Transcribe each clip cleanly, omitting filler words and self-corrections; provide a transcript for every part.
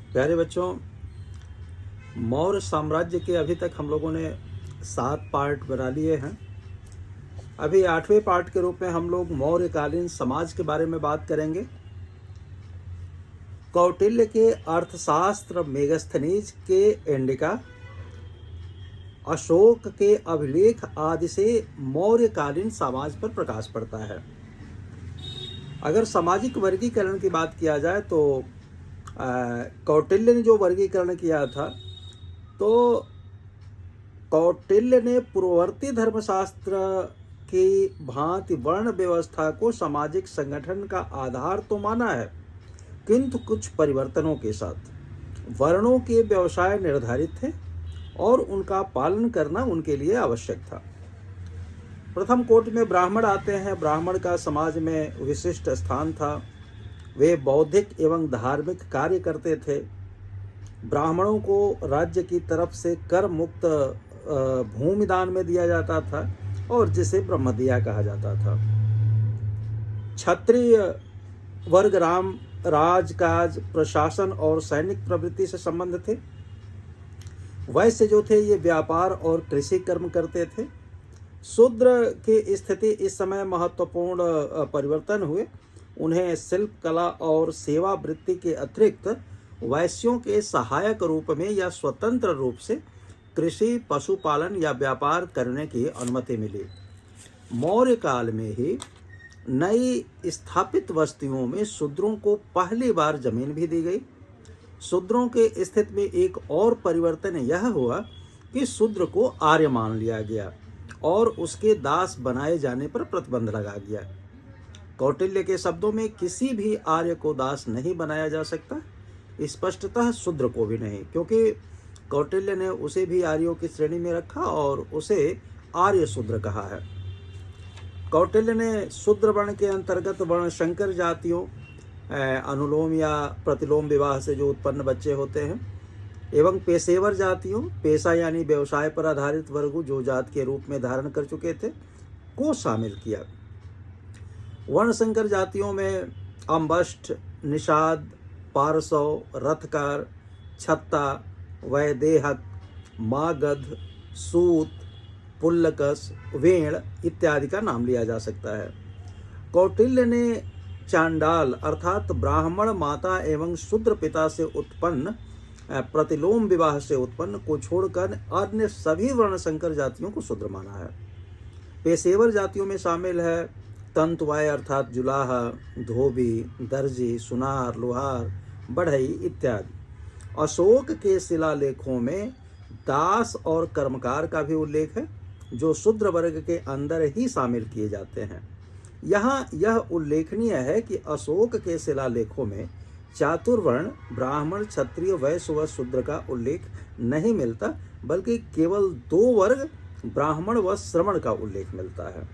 प्यारे बच्चों, मौर्य साम्राज्य के अभी तक हम लोगों ने 7 पार्ट बना लिए हैं। अभी 8वें पार्ट के रूप में हम लोग मौर्यकालीन समाज के बारे में बात करेंगे। कौटिल्य के अर्थशास्त्र, मेगस्थनीज के इंडिका, अशोक के अभिलेख आदि से मौर्यकालीन समाज पर प्रकाश पड़ता है। अगर सामाजिक वर्गीकरण की बात किया जाए तो कौटिल्य ने जो वर्गीकरण किया था, तो कौटिल्य ने पूर्ववर्ती धर्मशास्त्र की भांति वर्ण व्यवस्था को सामाजिक संगठन का आधार तो माना है, किंतु कुछ परिवर्तनों के साथ। वर्णों के व्यवसाय निर्धारित थे और उनका पालन करना उनके लिए आवश्यक था। प्रथम कोटि में ब्राह्मण आते हैं। ब्राह्मण का समाज में विशिष्ट स्थान था। वे बौद्धिक एवं धार्मिक कार्य करते थे। ब्राह्मणों को राज्य की तरफ से कर मुक्त भूमि दान में दिया जाता था और जिसे ब्रह्मदिया कहा जाता था। क्षत्रिय वर्ग राजकाज, प्रशासन और सैनिक प्रवृत्ति से संबंध थे। वैश्य जो थे ये व्यापार और कृषि कर्म करते थे। शूद्र की स्थिति इस समय महत्वपूर्ण परिवर्तन हुए। उन्हें शिल्प कला और सेवा वृत्ति के अतिरिक्त वैश्यों के सहायक रूप में या स्वतंत्र रूप से कृषि, पशुपालन या व्यापार करने की अनुमति मिली। मौर्य काल में ही नई स्थापित बस्तियों में शूद्रों को पहली बार जमीन भी दी गई। शूद्रों के स्थिति में एक और परिवर्तन यह हुआ कि शूद्र को आर्य मान लिया गया और उसके दास बनाए जाने पर प्रतिबंध लगा गया। कौटिल्य के शब्दों में किसी भी आर्य को दास नहीं बनाया जा सकता, स्पष्टतः शूद्र को भी नहीं, क्योंकि कौटिल्य ने उसे भी आर्यों की श्रेणी में रखा और उसे आर्य शूद्र कहा है। कौटिल्य ने शूद्र वर्ण के अंतर्गत वर्ण संकर जातियों, अनुलोम या प्रतिलोम विवाह से जो उत्पन्न बच्चे होते हैं, एवं पेशेवर जातियों, पेशा यानी व्यवसाय पर आधारित वर्ग जो जात के रूप में धारण कर चुके थे, को शामिल किया। वर्ण संकर जातियों में अम्बष्ट, निषाद, पारसव, रथकार, छत्ता, वैदेहक, मागध, सूत, पुल्लकस, वेण इत्यादि का नाम लिया जा सकता है। कौटिल्य ने चांडाल अर्थात ब्राह्मण माता एवं शूद्र पिता से उत्पन्न प्रतिलोम विवाह से उत्पन्न को छोड़कर अन्य सभी वर्ण संकर जातियों को शूद्र माना है। पेशेवर जातियों में शामिल है तंतुवाय अर्थात जुलाहा, धोबी, दर्जी, सुनार, लोहार, बढ़ई इत्यादि। अशोक के शिलालेखों में दास और कर्मकार का भी उल्लेख है, जो शूद्र वर्ग के अंदर ही शामिल किए जाते हैं। यहाँ यह उल्लेखनीय है कि अशोक के शिलालेखों में चातुर्वर्ण ब्राह्मण, क्षत्रिय, वैश्य व शूद्र का उल्लेख नहीं मिलता, बल्कि केवल 2 वर्ग ब्राह्मण व श्रमण का उल्लेख मिलता है।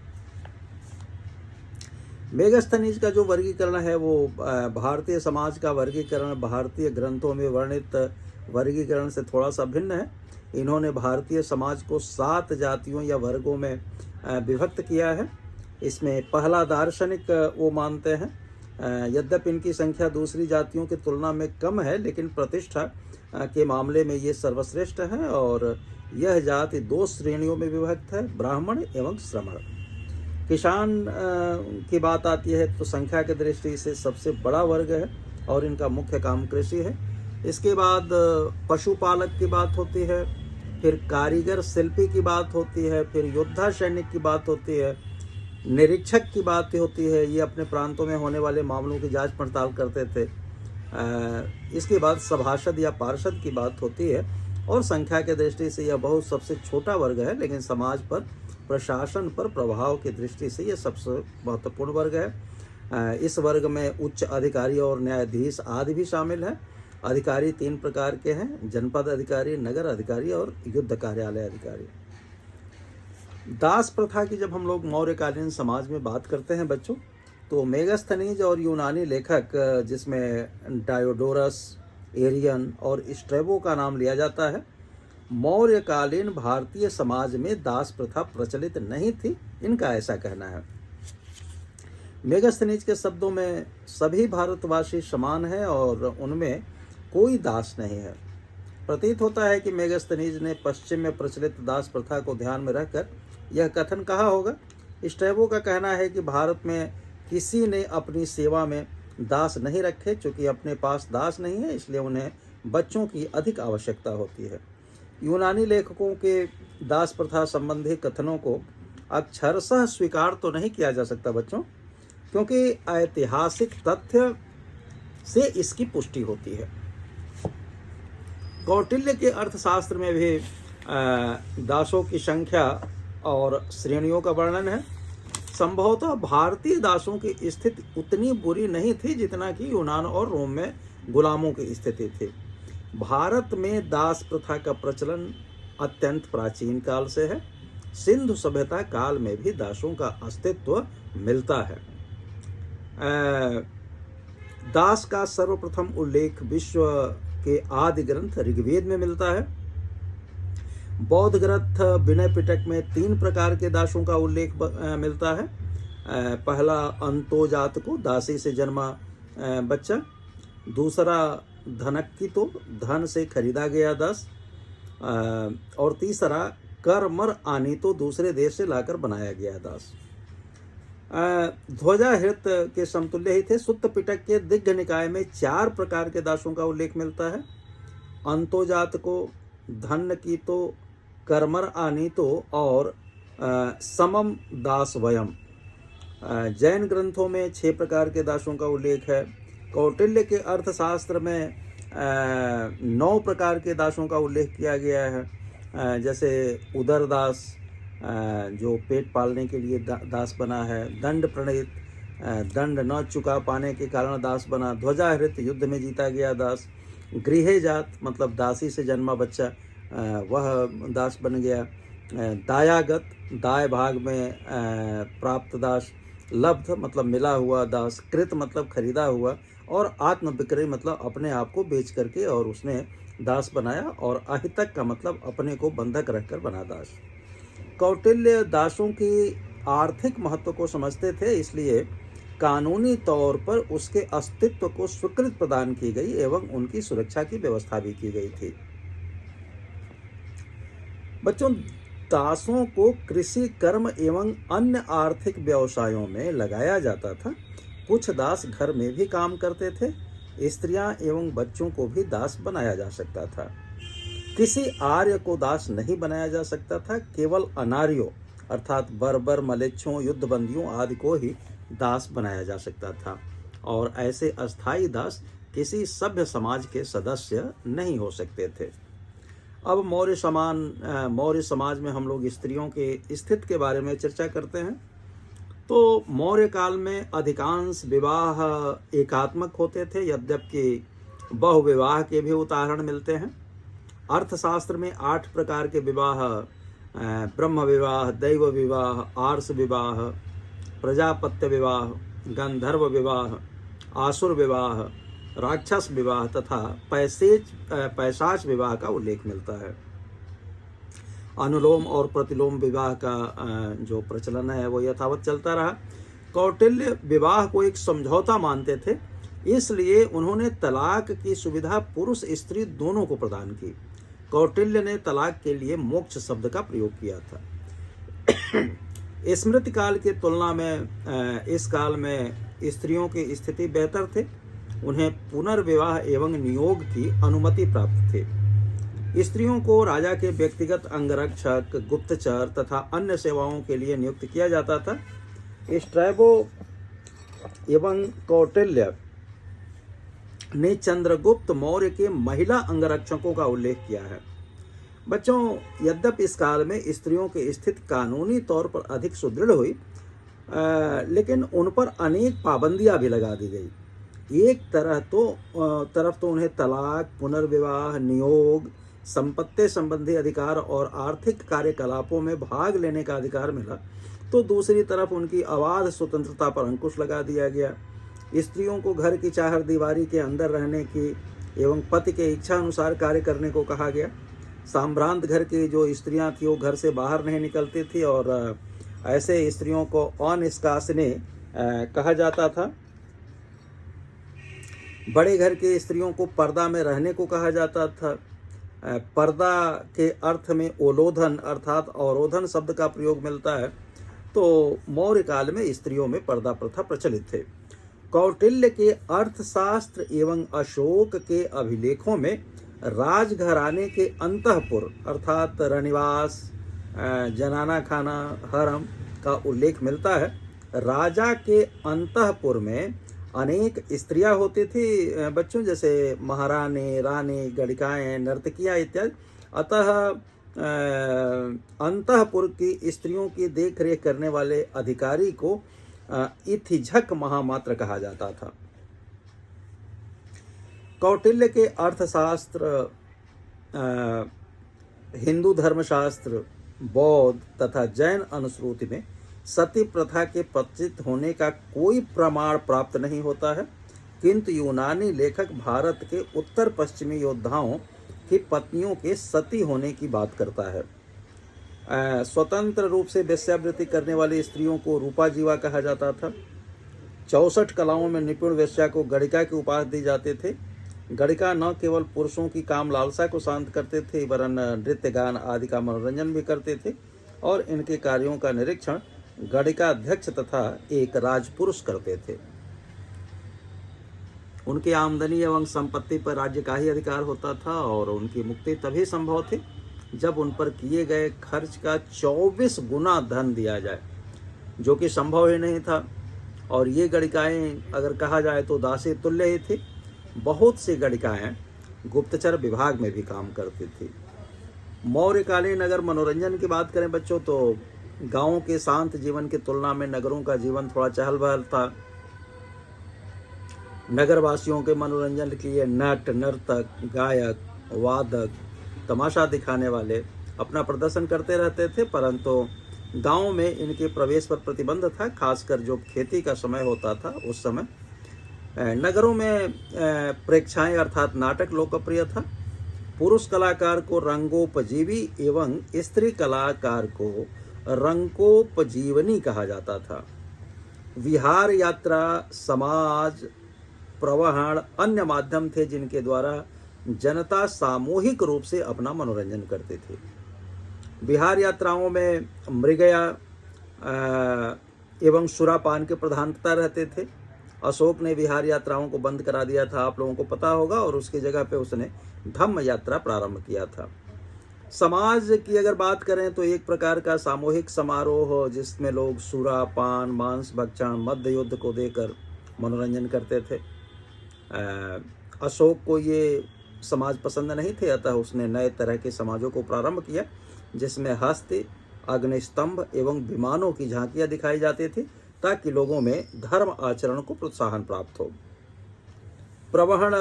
मेगस्थनीज का जो वर्गीकरण है वो भारतीय समाज का वर्गीकरण भारतीय ग्रंथों में वर्णित वर्गीकरण से थोड़ा सा भिन्न है। इन्होंने भारतीय समाज को 7 जातियों या वर्गों में विभक्त किया है। इसमें पहला दार्शनिक वो मानते हैं, यद्यपि इनकी संख्या दूसरी जातियों की तुलना में कम है, लेकिन प्रतिष्ठा के मामले में ये सर्वश्रेष्ठ है और यह जाति 2 श्रेणियों में विभक्त है, ब्राह्मण एवं श्रमण। किसान की बात आती है तो संख्या की दृष्टि से सबसे बड़ा वर्ग है और इनका मुख्य काम कृषि है। इसके बाद पशुपालक की बात होती है, फिर कारीगर शिल्पी की बात होती है, फिर योद्धा सैनिक की बात होती है, निरीक्षक की बात होती है, ये अपने प्रांतों में होने वाले मामलों की जांच पड़ताल करते थे। इसके बाद सभासद या पार्षद की बात होती है और संख्या के दृष्टि से यह बहुत सबसे छोटा वर्ग है, लेकिन समाज पर, प्रशासन पर प्रभाव की दृष्टि से यह सबसे महत्वपूर्ण वर्ग है। इस वर्ग में उच्च अधिकारी और न्यायाधीश आदि भी शामिल है। अधिकारी 3 प्रकार के हैं, जनपद अधिकारी, नगर अधिकारी और युद्ध कार्यालय अधिकारी। दास प्रथा की जब हम लोग मौर्यकालीन समाज में बात करते हैं बच्चों, तो मेगस्थनीज और यूनानी लेखक जिसमें डायोडोरस, एरियन और स्ट्रैबो का नाम लिया जाता है, मौर्यकालीन भारतीय समाज में दास प्रथा प्रचलित नहीं थी, इनका ऐसा कहना है। मेगस्थनीज के शब्दों में सभी भारतवासी समान हैं और उनमें कोई दास नहीं है। प्रतीत होता है कि मेगास्थनीज ने पश्चिम में प्रचलित दास प्रथा को ध्यान में रखकर यह कथन कहा होगा। स्ट्रैबो का कहना है कि भारत में किसी ने अपनी सेवा में दास नहीं रखे। चूँकि अपने पास दास नहीं है, इसलिए उन्हें बच्चों की अधिक आवश्यकता होती है। यूनानी लेखकों के दास प्रथा संबंधी कथनों को अक्षरशः स्वीकार तो नहीं किया जा सकता बच्चों, क्योंकि ऐतिहासिक तथ्य से इसकी पुष्टि होती है। कौटिल्य के अर्थशास्त्र में भी दासों की संख्या और श्रेणियों का वर्णन है। संभवतः भारतीय दासों की स्थिति उतनी बुरी नहीं थी जितना कि यूनान और रोम में गुलामों की स्थिति थी। भारत में दास प्रथा का प्रचलन अत्यंत प्राचीन काल से है। सिंधु सभ्यता काल में भी दासों का अस्तित्व मिलता है। दास का सर्वप्रथम उल्लेख विश्व के आदि ग्रंथ ऋग्वेद में मिलता है। बौद्ध ग्रंथ विनय पिटक में 3 प्रकार के दासों का उल्लेख मिलता है। पहला अंतोजात को, दासी से जन्मा बच्चा। दूसरा धनक्कितो, धन से खरीदा गया दास। और तीसरा करमर आनीतो, दूसरे देश से लाकर बनाया गया दास। ध्वजाहृत के समतुल्य ही थे। सुत्त पिटक के दिग्घ निकाय में 4 प्रकार के दासों का उल्लेख मिलता है। अंतोजात को, धन की तो, कर्मर आनीतो और समम दास वयम। जैन ग्रंथों में 6 प्रकार के दासों का उल्लेख है। कौटिल्य के अर्थशास्त्र में 9 प्रकार के दासों का उल्लेख किया गया है। जैसे उदरदास, जो पेट पालने के लिए दास बना है। दंड प्रणीत, दंड न चुका पाने के कारण दास बना। ध्वजाहृत, युद्ध में जीता गया दास। गृहजात मतलब दासी से जन्मा बच्चा, वह दास बन गया। दायागत, दाय भाग में प्राप्त दास। लब्ध मतलब मिला हुआ दास। कृत मतलब खरीदा हुआ। और आत्म विक्रय मतलब अपने आप को बेच करके और उसने दास बनाया। और अहितक का मतलब अपने को बंधक रखकर बना दास। कौटिल्य दासों की आर्थिक महत्व को समझते थे, इसलिए कानूनी तौर पर उसके अस्तित्व को स्वीकृति प्रदान की गई एवं उनकी सुरक्षा की व्यवस्था भी की गई थी। बच्चों, दासों को कृषि कर्म एवं अन्य आर्थिक व्यवसायों में लगाया जाता था। कुछ दास घर में भी काम करते थे। स्त्रियां एवं बच्चों को भी दास बनाया जा सकता था। किसी आर्य को दास नहीं बनाया जा सकता था। केवल अनार्यों अर्थात बर्बर, मलेच्छों, युद्धबंदियों आदि को ही दास बनाया जा सकता था। और ऐसे अस्थायी दास किसी सभ्य समाज के सदस्य नहीं हो सकते थे। अब मौर्य समाज में हम लोग स्त्रियों के स्थिति के बारे में चर्चा करते हैं। तो मौर्य काल में अधिकांश विवाह एकात्मक होते थे, यद्यपि बहुविवाह के भी उदाहरण मिलते हैं। अर्थशास्त्र में 8 प्रकार के विवाह, ब्रह्म विवाह, दैव विवाह, आर्ष विवाह, प्रजापत्य विवाह, गंधर्व विवाह, आसुर विवाह, राक्षस विवाह तथा पैशाच विवाह का उल्लेख मिलता है। अनुलोम और प्रतिलोम विवाह का जो प्रचलन है वो यथावत चलता रहा। कौटिल्य विवाह को एक समझौता मानते थे, इसलिए उन्होंने तलाक की सुविधा पुरुष स्त्री दोनों को प्रदान की। कौटिल्य ने तलाक के लिए मोक्ष शब्द का प्रयोग किया था। स्मृति काल की तुलना में इस काल में स्त्रियों की स्थिति बेहतर थे। उन्हें पुनर्विवाह एवं नियोग की अनुमति प्राप्त थी। स्त्रियों को राजा के व्यक्तिगत अंगरक्षक, गुप्तचर तथा अन्य सेवाओं के लिए नियुक्त किया जाता था। स्ट्रैबो एवं कौटिल्य ने चंद्रगुप्त मौर्य के महिला अंगरक्षकों का उल्लेख किया है। बच्चों, यद्यपि इस काल में स्त्रियों की स्थिति कानूनी तौर पर अधिक सुदृढ़ हुई, लेकिन उन पर अनेक पाबंदियां भी लगा दी गई। एक तरफ तो उन्हें तलाक, पुनर्विवाह, नियोग, संपत्ति संबंधी अधिकार और आर्थिक कार्यकलापों में भाग लेने का अधिकार मिला, तो दूसरी तरफ उनकी अबाध स्वतंत्रता पर अंकुश लगा दिया गया। स्त्रियों को घर की चार दीवारी के अंदर रहने की एवं पति के इच्छा अनुसार कार्य करने को कहा गया। साम्रांत घर की जो स्त्रियां थी वो घर से बाहर नहीं निकलती थी और ऐसे स्त्रियों को अनिष्कासनी कहा जाता था। बड़े घर के स्त्रियों को पर्दा में रहने को कहा जाता था। पर्दा के अर्थ में ओलोधन अर्थात अवरोधन शब्द का प्रयोग मिलता है। तो मौर्य काल में स्त्रियों में पर्दा प्रथा प्रचलित थे। कौटिल्य के अर्थशास्त्र एवं अशोक के अभिलेखों में राजघराने के अंतःपुर अर्थात रनिवास, जनाना खाना, हरम का उल्लेख मिलता है। राजा के अंतःपुर में अनेक स्त्रियां होती थी बच्चों, जैसे महारानी, रानी, गणिकाएं, नर्तकियां इत्यादि। अतः अंतःपुर की स्त्रियों की देखरेख करने वाले अधिकारी को इथिझक महामात्र कहा जाता था। कौटिल्य के अर्थशास्त्र, हिंदू धर्मशास्त्र, बौद्ध तथा जैन अनुश्रुति में सती प्रथा के प्रचलित होने का कोई प्रमाण प्राप्त नहीं होता है, किंतु यूनानी लेखक भारत के उत्तर पश्चिमी योद्धाओं की पत्नियों के सती होने की बात करता है। स्वतंत्र रूप से वेश्यावृत्ति करने वाली स्त्रियों को रूपा जीवा कहा जाता था। 64 कलाओं में निपुण वेश्या को गणिका की उपाधि दी जाते थे। गणिका न केवल पुरुषों की काम लालसा को शांत करते थे, वरन नृत्य, गान आदि का मनोरंजन भी करते थे, और इनके कार्यों का निरीक्षण गणिका अध्यक्ष तथा एक राजपुरुष करते थे। उनकी आमदनी एवं संपत्ति पर राज्य का ही अधिकार होता था, और उनकी मुक्ति तभी संभव थी जब उन पर किए गए खर्च का 24 गुना धन दिया जाए, जो कि संभव ही नहीं था। और ये गणिकाएं अगर कहा जाए तो दासी तुल्य ही थी। बहुत सी गणिकाएं गुप्तचर विभाग में भी काम करती थी। मौर्यकालीन अगर मनोरंजन की बात करें बच्चों, तो गांवों के शांत जीवन की तुलना में नगरों का जीवन थोड़ा चहल पहल था। नगरवासियों के मनोरंजन के लिए नट, नर्तक, गायक, वादक, तमाशा दिखाने वाले अपना प्रदर्शन करते रहते थे, परंतु गांव में इनके प्रवेश पर प्रतिबंध था, खासकर जो खेती का समय होता था उस समय। नगरों में प्रेक्षाएं अर्थात नाटक लोकप्रिय था। पुरुष कलाकार को रंगोपजीवी एवं स्त्री कलाकार को रंगोपजीवनी कहा जाता था। विहार यात्रा, समाज प्रवहन अन्य माध्यम थे जिनके द्वारा जनता सामूहिक रूप से अपना मनोरंजन करते थे। विहार यात्राओं में मृगया एवं सुरापान के प्रधानता रहते थे। अशोक ने विहार यात्राओं को बंद करा दिया था, आप लोगों को पता होगा, और उसकी जगह पे उसने धम्म यात्रा प्रारंभ किया था। समाज की अगर बात करें तो एक प्रकार का सामूहिक समारोह जिसमें लोग सुरापान, मांस भक्षण, मध्य युद्ध को देकर मनोरंजन करते थे। अशोक को ये समाज पसंद नहीं थे, अतः उसने नए तरह के समाजों को प्रारंभ किया, जिसमें हस्ती, अग्निस्तंभ एवं विमानों की झांकियां दिखाई जाती थी, ताकि लोगों में धर्म आचरण को प्रोत्साहन प्राप्त हो। प्रवहन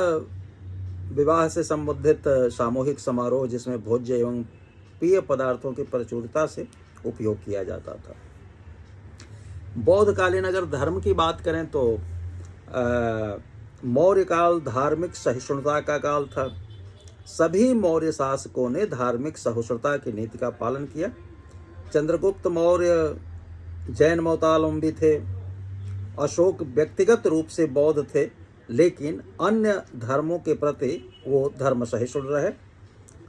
विवाह से संबंधित सामूहिक समारोह जिसमें भोज्य एवं पेय पदार्थों की प्रचुरता से उपयोग किया जाता था। बौद्धकालीन अगर धर्म की बात करें तो मौर्य काल धार्मिक सहिष्णुता का काल था। सभी मौर्य शासकों ने धार्मिक सहिष्णुता की नीति का पालन किया। चंद्रगुप्त मौर्य जैन मतावलंबी थे। अशोक व्यक्तिगत रूप से बौद्ध थे, लेकिन अन्य धर्मों के प्रति वो धर्म सहिष्णु रहे।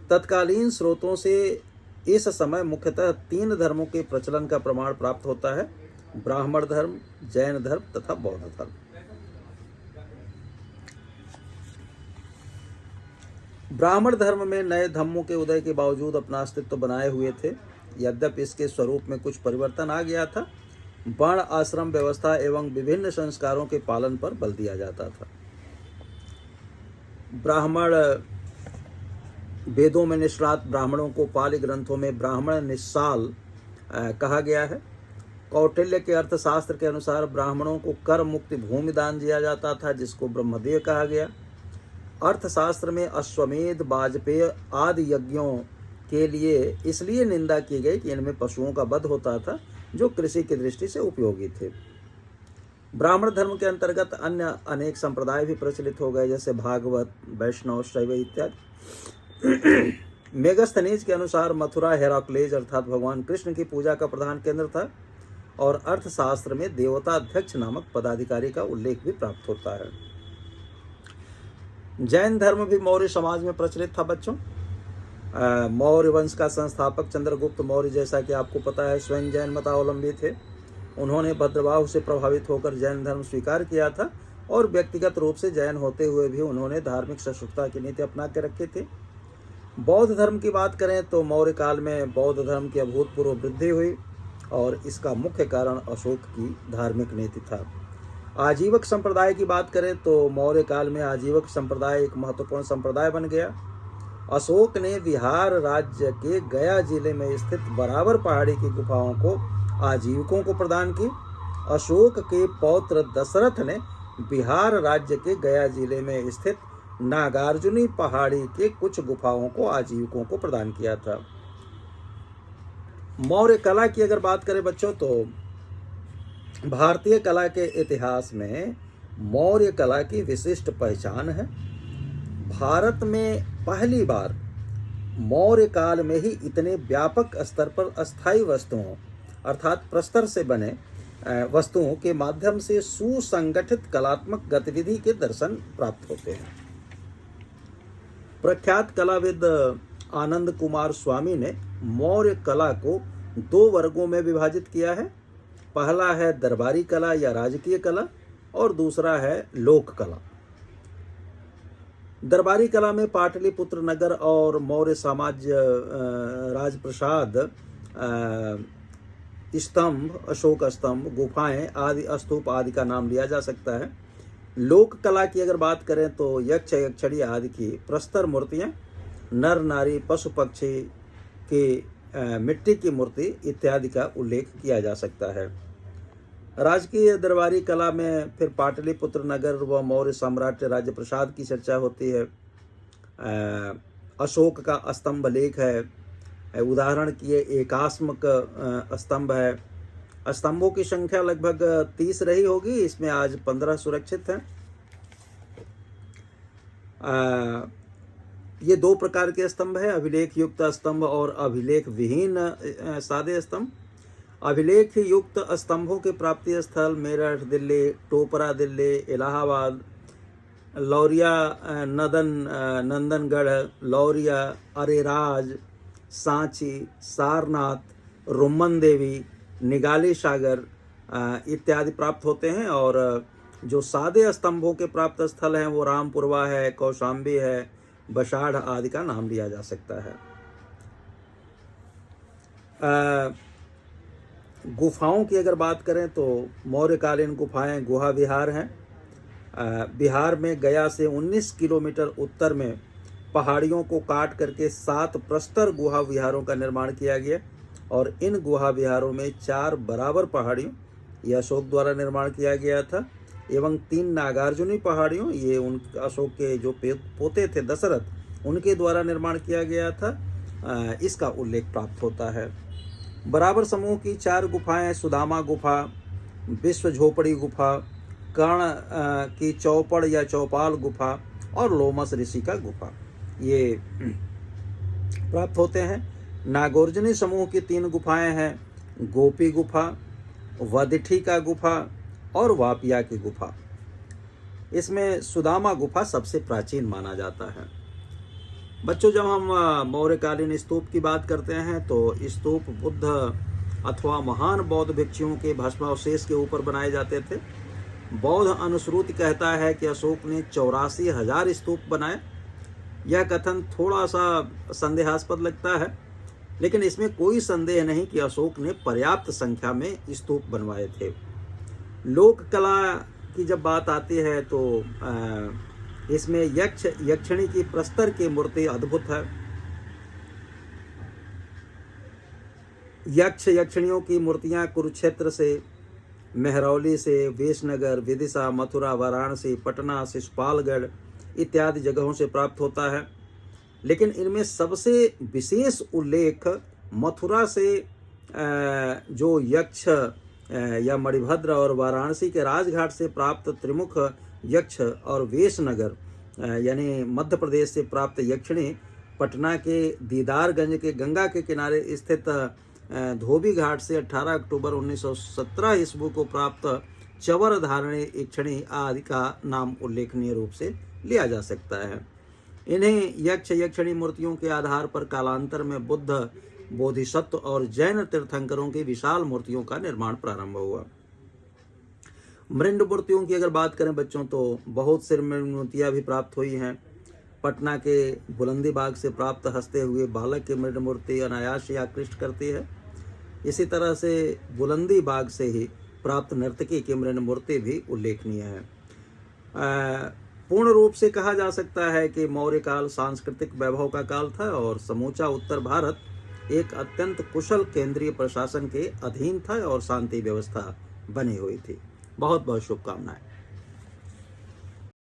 तत्कालीन स्रोतों से इस समय मुख्यतः 3 धर्मों के प्रचलन का प्रमाण प्राप्त होता है: ब्राह्मण धर्म, जैन धर्म तथा बौद्ध धर्म। ब्राह्मण धर्म में नए धर्मों के उदय के बावजूद अपना अस्तित्व बनाए हुए थे। यद्यपि इसके स्वरूप में कुछ परिवर्तन आ गया था। वर्ण आश्रम व्यवस्था एवं विभिन्न संस्कारों के पालन पर बल दिया जाता था। ब्राह्मण वेदों में निष्णात ब्राह्मणों को पाली ग्रंथों में ब्राह्मण निस्साल कहा गया है। कौटिल्य के अर्थशास्त्र के अनुसार ब्राह्मणों को कर मुक्ति भूमि दान दिया जाता था, जिसको ब्रह्मदेव कहा गया। अर्थशास्त्र में अश्वमेध, वाजपेय आदि यज्ञों के लिए इसलिए निंदा की गई कि इनमें पशुओं का वध होता था, जो कृषि की दृष्टि से उपयोगी थे। ब्राह्मण धर्म के अंतर्गत अन्य अनेक संप्रदाय भी प्रचलित हो गए, जैसे भागवत, वैष्णव, शैव इत्यादि। मेगस्थनीज के अनुसार मथुरा हेराक्लेज अर्थात भगवान कृष्ण की पूजा का प्रधान केंद्र था, और अर्थशास्त्र में देवता अध्यक्ष नामक पदाधिकारी का उल्लेख भी प्राप्त होता है। जैन धर्म भी मौर्य समाज में प्रचलित था बच्चों। मौर्य वंश का संस्थापक चंद्रगुप्त मौर्य, जैसा कि आपको पता है, स्वयं जैन मतावलंबी थे। उन्होंने भद्रवाह से प्रभावित होकर जैन धर्म स्वीकार किया था और व्यक्तिगत रूप से जैन होते हुए भी उन्होंने धार्मिक सहिष्णुता की नीति अपना के रखी थी। बौद्ध धर्म की बात करें तो मौर्य काल में बौद्ध धर्म की अभूतपूर्व वृद्धि हुई और इसका मुख्य कारण अशोक की धार्मिक नीति था। आजीवक संप्रदाय की बात करें तो मौर्य काल में आजीवक संप्रदाय एक महत्वपूर्ण संप्रदाय बन गया। अशोक ने बिहार राज्य के गया जिले में स्थित बराबर पहाड़ी की गुफाओं को आजीवकों को प्रदान की। अशोक के पौत्र दशरथ ने बिहार राज्य के गया जिले में स्थित नागार्जुनी पहाड़ी के कुछ गुफाओं को आजीवकों को प्रदान किया था। मौर्य कला की अगर बात करें बच्चों तो भारतीय कला के इतिहास में मौर्य कला की विशिष्ट पहचान है। भारत में पहली बार मौर्य काल में ही इतने व्यापक स्तर पर अस्थायी वस्तुओं अर्थात प्रस्तर से बने वस्तुओं के माध्यम से सुसंगठित कलात्मक गतिविधि के दर्शन प्राप्त होते हैं। प्रख्यात कलाविद आनंद कुमार स्वामी ने मौर्य कला को 2 वर्गों में विभाजित किया है। पहला है दरबारी कला या राजकीय कला और दूसरा है लोक कला। दरबारी कला में पाटलिपुत्र नगर और मौर्य साम्राज्य राजप्रसाद स्तंभ, अशोक स्तंभ, गुफाएं आदि स्तूप आदि का नाम लिया जा सकता है। लोक कला की अगर बात करें तो यक्ष यक्षिणी आदि की प्रस्तर मूर्तियां, नर नारी पशु पक्षी की मिट्टी की मूर्ति इत्यादि का उल्लेख किया जा सकता है। राजकीय दरबारी कला में फिर पाटलिपुत्र नगर व मौर्य सम्राट राजप्रसाद की चर्चा होती है। अशोक का स्तंभ लेख है, उदाहरण की एकास्मक स्तंभ है। स्तंभों की संख्या लगभग 30 रही होगी, इसमें आज 15 सुरक्षित हैं। ये 2 प्रकार के स्तंभ है, अभिलेख युक्त स्तंभ और अभिलेख विहीन सादे स्तंभ। अभिलेख युक्त स्तंभों के प्राप्ति स्थल मेरठ दिल्ली, टोपरा दिल्ली, इलाहाबाद, लौरिया नंदनगढ़, लौरिया, अरेराज, सांची, सारनाथ, रुम्मन देवी, निगाली सागर इत्यादि प्राप्त होते हैं। और जो सादे स्तंभों के प्राप्त स्थल हैं वो रामपुरवा है, कौशाम्बी है, बसाढ़ आदि का नाम लिया जा सकता है। गुफाओं की अगर बात करें तो मौर्यकालीन गुफाएं गुहा विहार हैं। बिहार में गया से 19 किलोमीटर उत्तर में पहाड़ियों को काट करके 7 प्रस्तर गुहा विहारों का निर्माण किया गया और इन गुहा विहारों में 4 बराबर पहाड़ियों यह अशोक द्वारा निर्माण किया गया था एवं 3 नागार्जुनी पहाड़ियों ये उन अशोक के जो पोते थे दशरथ उनके द्वारा निर्माण किया गया था। इसका उल्लेख प्राप्त होता है। बराबर समूह की 4 गुफाएं सुदामा गुफा, विश्व झोपड़ी गुफा, कर्ण की चौपड़ या चौपाल गुफा और लोमस ऋषि का गुफा ये प्राप्त होते हैं। नागार्जुनी समूह की 3 गुफाएं हैं, गोपी गुफा, वदिठी का गुफा और वापिया की गुफा। इसमें सुदामा गुफा सबसे प्राचीन माना जाता है। बच्चों, जब हम मौर्यकालीन स्तूप की बात करते हैं तो स्तूप बुद्ध अथवा महान बौद्ध भिक्षुओं के भस्मावशेष के ऊपर बनाए जाते थे। बौद्ध अनुश्रुति कहता है कि अशोक ने 84,000 स्तूप बनाए। यह कथन थोड़ा सा संदेहास्पद लगता है, लेकिन इसमें कोई संदेह नहीं कि अशोक ने पर्याप्त संख्या में स्तूप बनवाए थे। लोक कला की जब बात आती है तो इसमें यक्ष यक्षिणी की प्रस्तर की मूर्ति अद्भुत है। यक्ष यक्षिणियों की मूर्तियां कुरुक्षेत्र से, मेहरौली से, वेशनगर, विदिशा, मथुरा, वाराणसी, पटना, शिशुपालगढ़ इत्यादि जगहों से प्राप्त होता है। लेकिन इनमें सबसे विशेष उल्लेख मथुरा से जो यक्ष या मणिभद्र और वाराणसी के राजघाट से प्राप्त त्रिमुख यक्ष और वेशनगर यानी मध्य प्रदेश से प्राप्त यक्षिणी, पटना के दीदारगंज के गंगा के किनारे स्थित धोबी घाट से 18 अक्टूबर 1917 ईस्वी को प्राप्त चवर धारणी यक्षिणी आदि का नाम उल्लेखनीय रूप से लिया जा सकता है। इन्हें यक्ष यक्षिणी मूर्तियों के आधार पर कालांतर में बुद्ध, बोधिसत्व और जैन तीर्थंकरों की विशाल मूर्तियों का निर्माण प्रारंभ हुआ। मृण्ड मूर्तियों की अगर बात करें बच्चों, तो बहुत सी मृण्ड मूर्तियाँ भी प्राप्त हुई हैं। पटना के बुलंदी बाग से प्राप्त हंसते हुए बालक की मृण्ड मूर्ति अनायास ही आकृष्ट करती है। इसी तरह से बुलंदी बाग से ही प्राप्त नर्तकी की मृण्ड मूर्ति भी उल्लेखनीय है। पूर्ण रूप से कहा जा सकता है कि मौर्य काल सांस्कृतिक वैभव का काल था और समूचा उत्तर भारत एक अत्यंत कुशल केंद्रीय प्रशासन के अधीन था और शांति व्यवस्था बनी हुई थी। बहुत बहुत शुभकामनाएं।